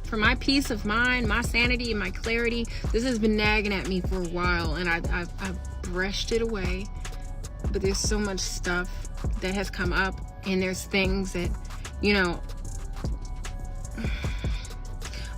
for my peace of mind, my sanity, and my clarity, this has been nagging at me for a while, and I've brushed it away. But there's so much stuff that has come up, and there's things that, you know,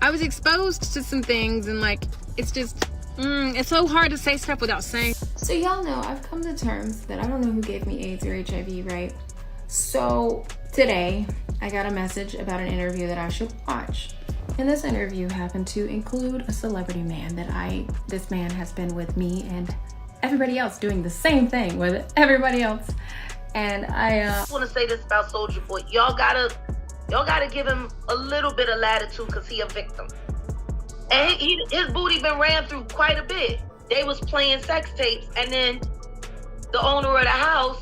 I was exposed to some things, and like, it's just, it's so hard to say stuff without saying. So y'all know I've come to terms that I don't know who gave me AIDS or HIV, right? So today I got a message about an interview that I should watch. And this interview happened to include a celebrity man that this man has been with me and everybody else doing the same thing with everybody else. And I want to say this about Soulja Boy. Y'all gotta give him a little bit of latitude because he a victim. And his booty been ran through quite a bit. They was playing sex tapes, and then the owner of the house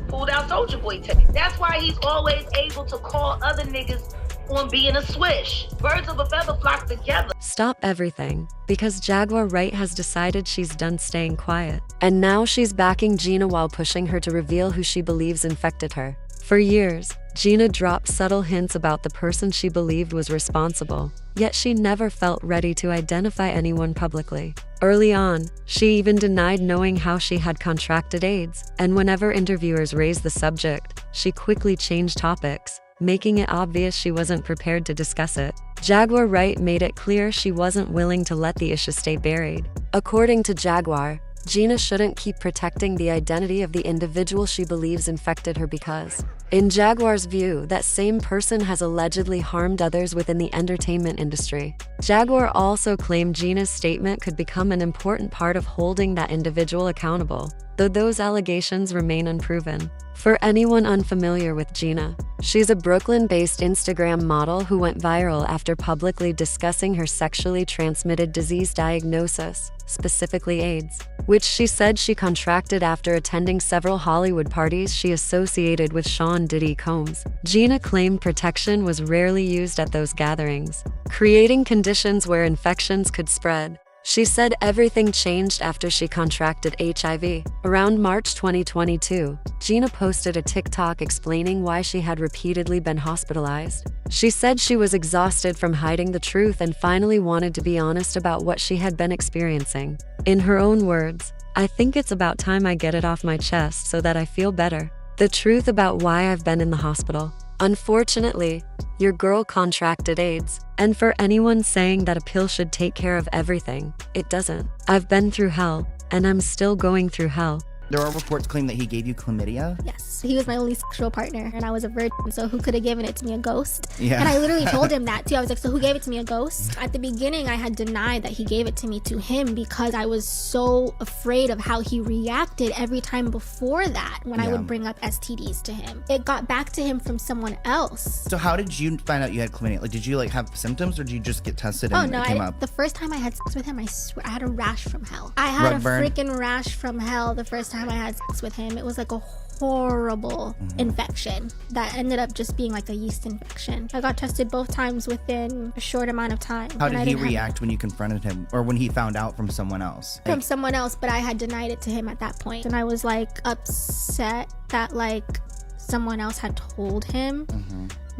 pulled out Soulja Boy tape. That's why he's always able to call other niggas on being a swish. Birds of a feather flock together. Stop everything, because Jaguar Wright has decided she's done staying quiet. And now she's backing Gina while pushing her to reveal who she believes infected her. For years, Gina dropped subtle hints about the person she believed was responsible, yet she never felt ready to identify anyone publicly. Early on, she even denied knowing how she had contracted AIDS, and whenever interviewers raised the subject, she quickly changed topics, making it obvious she wasn't prepared to discuss it. Jaguar Wright made it clear she wasn't willing to let the issue stay buried. According to Jaguar, Gina shouldn't keep protecting the identity of the individual she believes infected her because, in Jaguar's view, that same person has allegedly harmed others within the entertainment industry. Jaguar also claimed Gina's statement could become an important part of holding that individual accountable, though those allegations remain unproven. For anyone unfamiliar with Gina, she's a Brooklyn-based Instagram model who went viral after publicly discussing her sexually transmitted disease diagnosis, specifically AIDS, which she said she contracted after attending several Hollywood parties she associated with Sean Diddy Combs. Gina claimed protection was rarely used at those gatherings, creating conditions where infections could spread. She said everything changed after she contracted HIV. Around March 2022, Gina posted a TikTok explaining why she had repeatedly been hospitalized. She said she was exhausted from hiding the truth and finally wanted to be honest about what she had been experiencing. In her own words, "I think it's about time I get it off my chest so that I feel better. The truth about why I've been in the hospital. Unfortunately, your girl contracted AIDS. And for anyone saying that a pill should take care of everything, it doesn't. I've been through hell, and I'm still going through hell." There are reports claiming that he gave you chlamydia? Yes, he was my only sexual partner, and I was a virgin, so who could have given it to me, a ghost? Yeah. And I literally told him that too. I was like, so who gave it to me, a ghost? At the beginning, I had denied that he gave it to me to him because I was so afraid of how he reacted every time before that when I would bring up STDs to him. It got back to him from someone else. So how did you find out you had chlamydia? Like, did you like have symptoms, or did you just get tested and it came up? The first time I had sex with him, I swear, I had a rash from hell. I had a freaking rash from hell the first time I had sex with him. It was like a horrible infection that ended up just being like a yeast infection. I got tested both times within a short amount of time. How did he react when you confronted him, or when he found out from someone else? From someone else, but I had denied it to him at that point. And I was like upset that like someone else had told him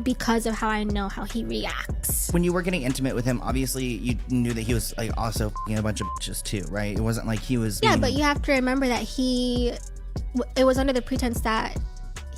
because of how I know how he reacts. When you were getting intimate with him, obviously you knew that he was like also f***ing a bunch of bitches too, right? It wasn't like he was... Yeah, but you have to remember that it was under the pretense that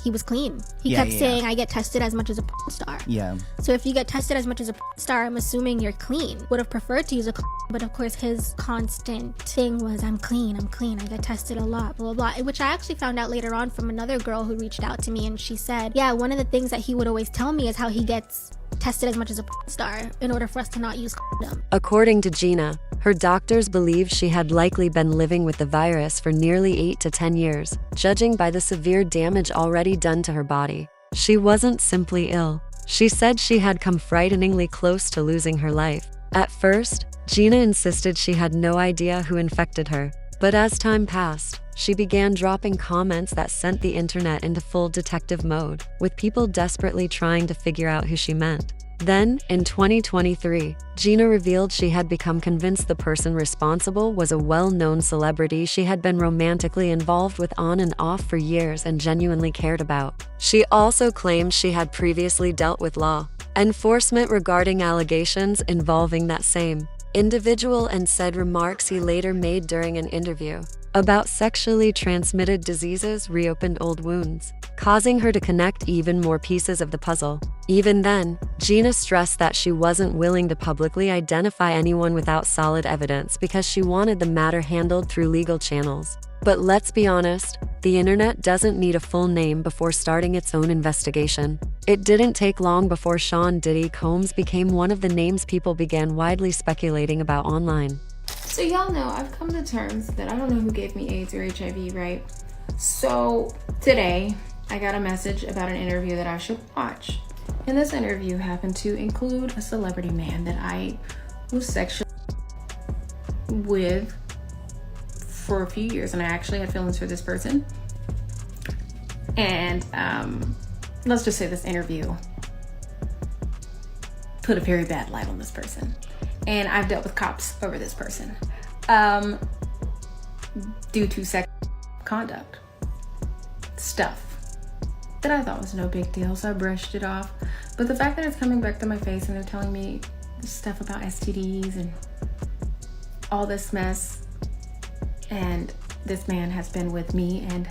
he was clean. He kept saying, I get tested as much as a porn star. Yeah. So if you get tested as much as a porn star, I'm assuming you're clean. Would have preferred to use a condom, but of course his constant thing was, I'm clean, I get tested a lot, blah, blah, blah. Which I actually found out later on from another girl who reached out to me, and she said, yeah, one of the things that he would always tell me is how he gets tested as much as a porn star in order for us to not use condom. According to Gina, her doctors believed she had likely been living with the virus for nearly 8 to 10 years, judging by the severe damage already done to her body. She wasn't simply ill. She said she had come frighteningly close to losing her life. At first, Gina insisted she had no idea who infected her. But as time passed, she began dropping comments that sent the internet into full detective mode, with people desperately trying to figure out who she meant. Then, in 2023, Gina revealed she had become convinced the person responsible was a well-known celebrity she had been romantically involved with on and off for years and genuinely cared about. She also claimed she had previously dealt with law enforcement regarding allegations involving that same individual and said remarks he later made during an interview about sexually transmitted diseases reopened old wounds, causing her to connect even more pieces of the puzzle. Even then, Gina stressed that she wasn't willing to publicly identify anyone without solid evidence because she wanted the matter handled through legal channels. But let's be honest, the internet doesn't need a full name before starting its own investigation. It didn't take long before Sean Diddy Combs became one of the names people began widely speculating about online. So y'all know I've come to terms that I don't know who gave me AIDS or HIV, right? So today I got a message about an interview that I should watch. And this interview happened to include a celebrity man that I was sexually with for a few years, and I actually had feelings for this person. And let's just say this interview put a very bad light on this person. And I've dealt with cops over this person due to sex conduct stuff that I thought was no big deal, so I brushed it off. But the fact that it's coming back to my face and they're telling me stuff about STDs and all this mess, and this man has been with me and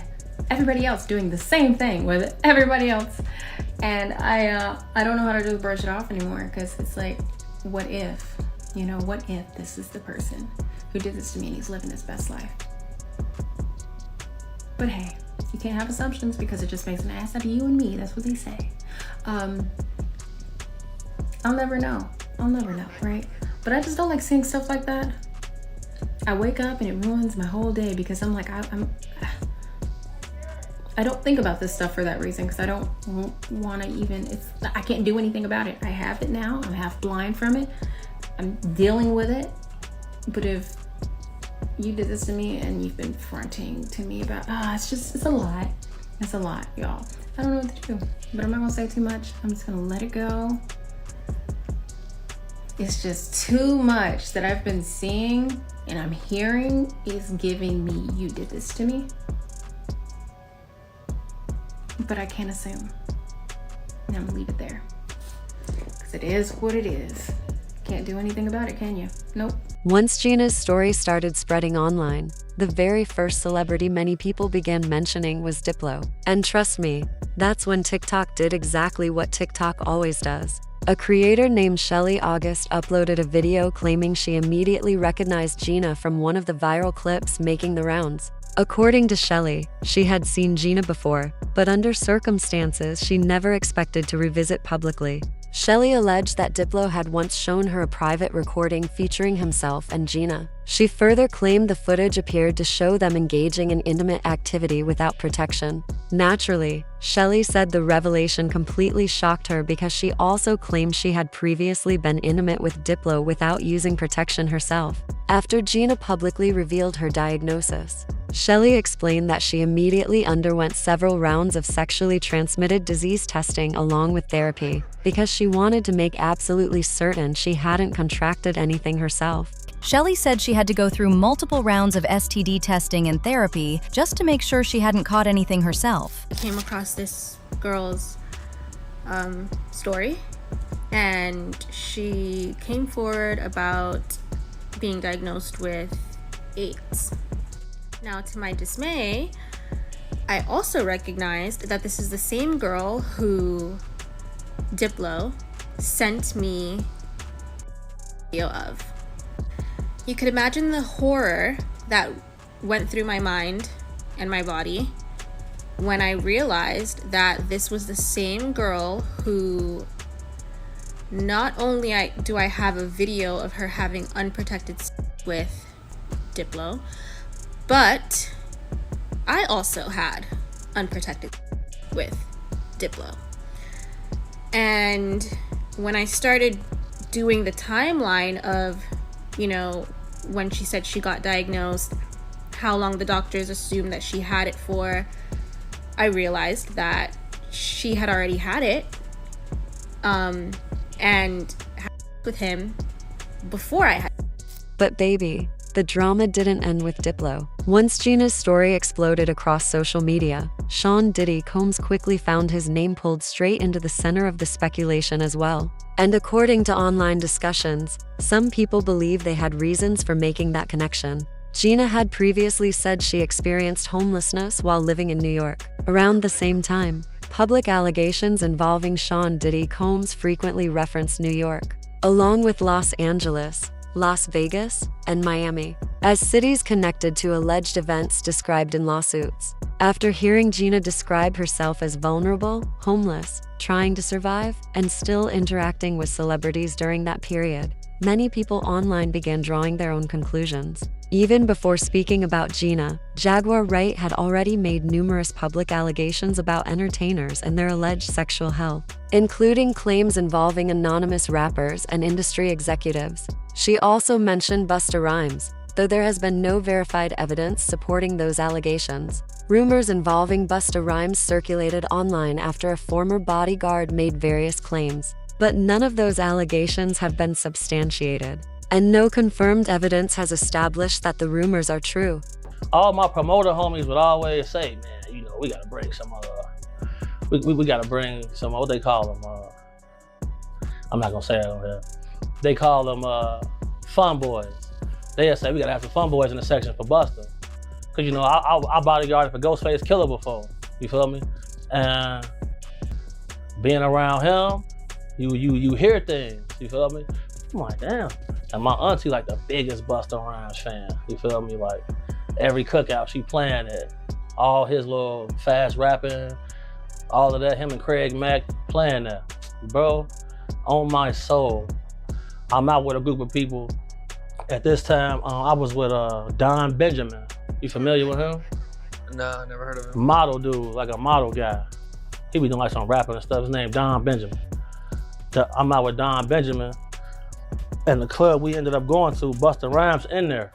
everybody else doing the same thing with everybody else, and I don't know how to just brush it off anymore, because it's like, what if, what if this is the person who did this to me and he's living his best life? But hey, you can't have assumptions because it just makes an ass out of you and me. That's what they say. I'll never know, right? But I just don't like seeing stuff like that. I wake up and it ruins my whole day because I'm like, I don't think about this stuff for that reason, because I don't want to even, I can't do anything about it. I have it now. I'm half blind from it. I'm dealing with it. But if you did this to me and you've been fronting to me about, it's a lot. It's a lot, y'all. I don't know what to do, but I'm not gonna say too much. I'm just gonna let it go. It's just too much that I've been seeing and I'm hearing is giving me, you did this to me. But I can't assume. And I'm gonna leave it there. Because it is what it is. Can't do anything about it, can you? Nope. Once Gina's story started spreading online, the very first celebrity many people began mentioning was Diplo. And trust me, that's when TikTok did exactly what TikTok always does. A creator named Shelly August uploaded a video claiming she immediately recognized Gina from one of the viral clips making the rounds. According to Shelly, she had seen Gina before, but under circumstances she never expected to revisit publicly. Shelly alleged that Diplo had once shown her a private recording featuring himself and Gina. She further claimed the footage appeared to show them engaging in intimate activity without protection. Naturally, Shelly said the revelation completely shocked her because she also claimed she had previously been intimate with Diplo without using protection herself. After Gina publicly revealed her diagnosis, Shelly explained that she immediately underwent several rounds of sexually transmitted disease testing along with therapy because she wanted to make absolutely certain she hadn't contracted anything herself. Shelly said she had to go through multiple rounds of STD testing and therapy just to make sure she hadn't caught anything herself. I came across this girl's story, and she came forward about being diagnosed with AIDS. Now, to my dismay, I also recognized that this is the same girl who Diplo sent me a video of. You could imagine the horror that went through my mind and my body when I realized that this was the same girl who not only do I have a video of her having unprotected sex with Diplo, but I also had unprotected with Diplo. And when I started doing the timeline of, when she said she got diagnosed, how long the doctors assumed that she had it for, I realized that she had already had it and had with him before I had. But baby, the drama didn't end with Diplo. Once Gina's story exploded across social media, Sean Diddy Combs quickly found his name pulled straight into the center of the speculation as well. And according to online discussions, some people believe they had reasons for making that connection. Gina had previously said she experienced homelessness while living in New York. Around the same time, public allegations involving Sean Diddy Combs frequently referenced New York, along with Los Angeles, Las Vegas, and Miami, as cities connected to alleged events described in lawsuits. After hearing Gina describe herself as vulnerable, homeless, trying to survive, and still interacting with celebrities during that period, many people online began drawing their own conclusions. Even before speaking about Gina, Jaguar Wright had already made numerous public allegations about entertainers and their alleged sexual health, including claims involving anonymous rappers and industry executives. She also mentioned Busta Rhymes, though there has been no verified evidence supporting those allegations. Rumors involving Busta Rhymes circulated online after a former bodyguard made various claims, but none of those allegations have been substantiated, and no confirmed evidence has established that the rumors are true. All my promoter homies would always say, man, you know, we gotta bring some we gotta bring some, what they call them, I'm not gonna say it on here. They call them fun boys. They'll say we gotta have some fun boys in the section for Busta. Cause you know, I bodyguarded for Ghostface Killer before, you feel me? And being around him, you hear things, you feel me? I'm like, damn. And my auntie like the biggest Busta Rhymes fan, you feel me? Like every cookout she playing it, all his little fast rapping, all of that, him and Craig Mack playing that. Bro, on my soul, I'm out with a group of people. At this time, I was with Don Benjamin. You familiar with him? Nah, never heard of him. Model dude, like a model guy. He be doing like some rapping and stuff. His name Don Benjamin. I'm out with Don Benjamin. And the club we ended up going to, Busta Rhymes in there.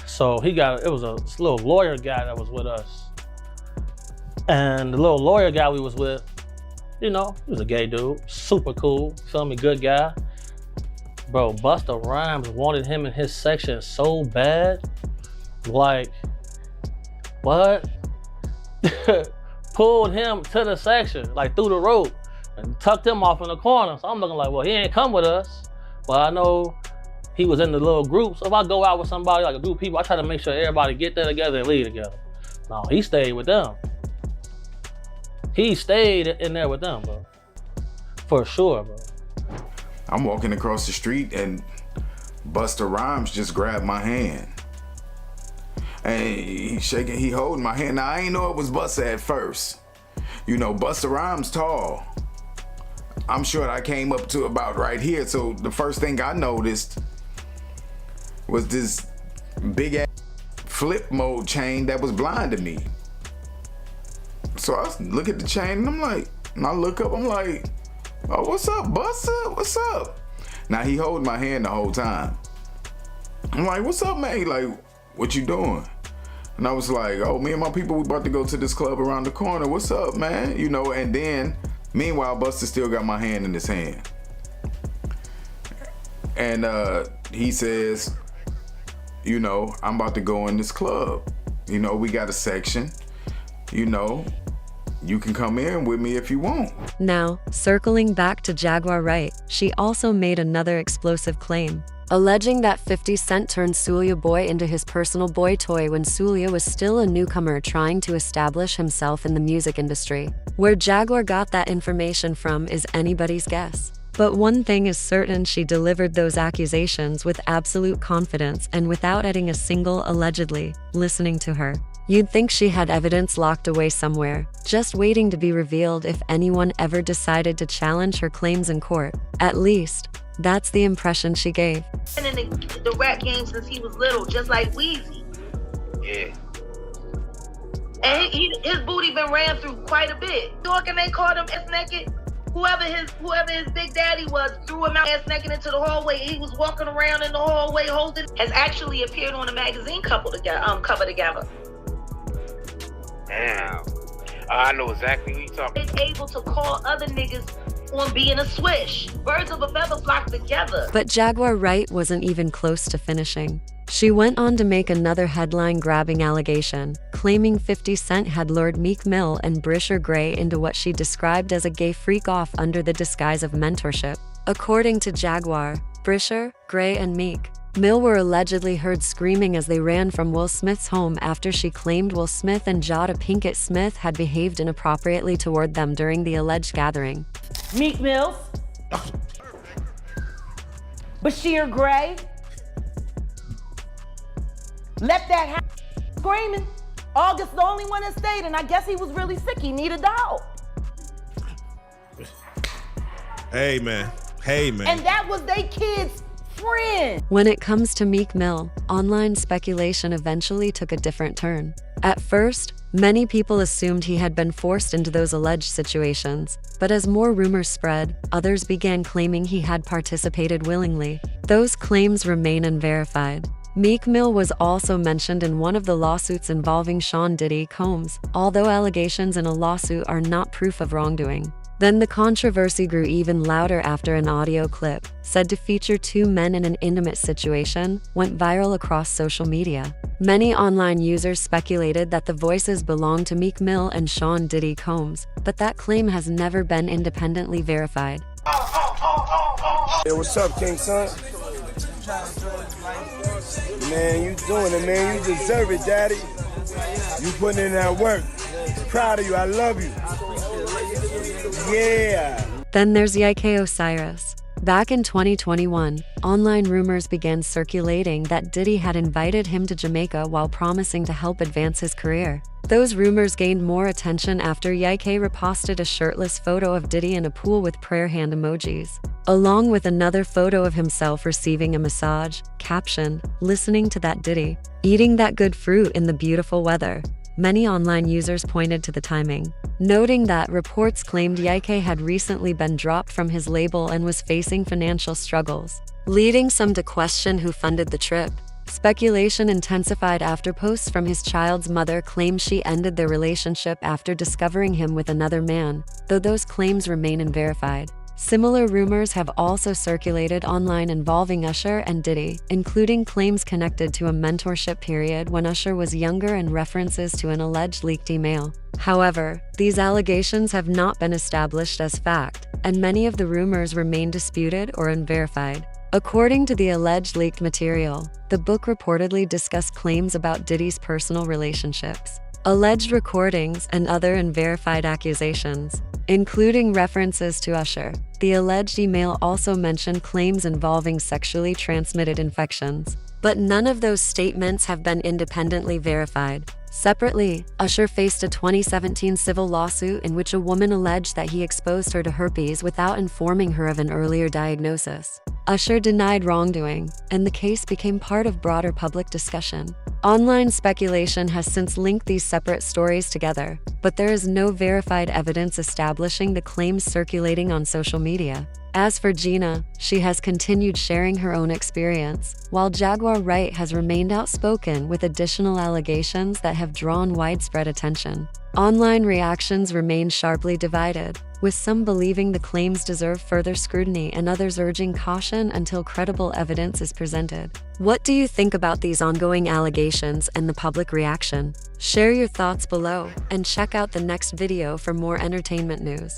So it was a little lawyer guy that was with us. And the little lawyer guy we was with, you know, he was a gay dude, super cool, feel me, good guy. Bro, Busta Rhymes wanted him in his section so bad, like, what? Pulled him to the section, like through the rope, and tucked him off in the corner. So I'm looking like, well, he ain't come with us. But I know he was in the little group. So if I go out with somebody, like a group of people, I try to make sure everybody get there together and leave together. No, he stayed with them. He stayed in there with them, bro. For sure, bro. I'm walking across the street and Busta Rhymes just grabbed my hand. And he holding my hand. Now, I ain't know it was Busta at first. You know, Busta Rhymes tall. I'm sure I came up to about right here. So the first thing I noticed was this big ass flip mode chain that was blinding me. So I look at the chain and I'm like, and I look up, I'm like, oh, what's up, Busta? What's up? Now he holding my hand the whole time. I'm like, what's up, man? He like, what you doing? And I was like, oh, me and my people, we about to go to this club around the corner. What's up, man? You know, and then, meanwhile, Busta still got my hand in his hand. And he says, you know, I'm about to go in this club. You know, we got a section. You know, you can come in with me if you want. Now, circling back to Jaguar Wright, she also made another explosive claim, alleging that 50 Cent turned Soulja Boy into his personal boy toy when Soulja was still a newcomer trying to establish himself in the music industry. Where Jaguar got that information from is anybody's guess. But one thing is certain, she delivered those accusations with absolute confidence and without adding a single allegedly. Listening to her, you'd think she had evidence locked away somewhere, just waiting to be revealed if anyone ever decided to challenge her claims in court. At least, that's the impression she gave. Been in the rap game since he was little, just like Weezy. Yeah. And his booty been ran through quite a bit. Talking, they called him ass naked. Whoever his big daddy was threw him out ass naked into the hallway. He was walking around in the hallway holding. Has actually appeared on a magazine cover together. Damn. I know exactly who you talking about. He's able to call other niggas on being a swish. Birds of a feather flock together. But Jaguar Wright wasn't even close to finishing. She went on to make another headline-grabbing allegation, claiming 50 Cent had lured Meek Mill and Brisher Gray into what she described as a gay freak-off under the disguise of mentorship. According to Jaguar, Brisher, Gray, and Meek Mill were allegedly heard screaming as they ran from Will Smith's home after she claimed Will Smith and Jada Pinkett Smith had behaved inappropriately toward them during the alleged gathering. Meek Mills, Bashir Gray, left that house screaming. August the only one that stayed, and I guess he was really sick. He needed a dog. Hey man. And that was they kids' friend. When it comes to Meek Mill, online speculation eventually took a different turn. At first, many people assumed he had been forced into those alleged situations, but as more rumors spread, others began claiming he had participated willingly. Those claims remain unverified. Meek Mill was also mentioned in one of the lawsuits involving Sean Diddy Combs, although allegations in a lawsuit are not proof of wrongdoing. Then the controversy grew even louder after an audio clip, said to feature two men in an intimate situation, went viral across social media. Many online users speculated that the voices belonged to Meek Mill and Sean Diddy Combs, but that claim has never been independently verified. Hey, what's up, King Son? Man, you doing it, man. You deserve it, Daddy. You putting in that work. Proud of you. I love you. Yeah. Then there's YK Osiris. Back in 2021, online rumors began circulating that Diddy had invited him to Jamaica while promising to help advance his career. Those rumors gained more attention after YK reposted a shirtless photo of Diddy in a pool with prayer hand emojis, along with another photo of himself receiving a massage, caption, "Listening to that Diddy, eating that good fruit in the beautiful weather." Many online users pointed to the timing, noting that reports claimed YK had recently been dropped from his label and was facing financial struggles, leading some to question who funded the trip. Speculation intensified after posts from his child's mother claimed she ended their relationship after discovering him with another man, though those claims remain unverified. Similar rumors have also circulated online involving Usher and Diddy, including claims connected to a mentorship period when Usher was younger and references to an alleged leaked email. However, these allegations have not been established as fact, and many of the rumors remain disputed or unverified. According to the alleged leaked material, the book reportedly discussed claims about Diddy's personal relationships, alleged recordings, and other unverified accusations, including references to Usher. The alleged email also mentioned claims involving sexually transmitted infections, but none of those statements have been independently verified. Separately, Usher faced a 2017 civil lawsuit in which a woman alleged that he exposed her to herpes without informing her of an earlier diagnosis. Usher denied wrongdoing, and the case became part of broader public discussion. Online speculation has since linked these separate stories together, but there is no verified evidence establishing the claims circulating on social media. As for Gina, she has continued sharing her own experience, while Jaguar Wright has remained outspoken with additional allegations that have drawn widespread attention. Online reactions remain sharply divided, with some believing the claims deserve further scrutiny and others urging caution until credible evidence is presented. What do you think about these ongoing allegations and the public reaction? Share your thoughts below, and check out the next video for more entertainment news.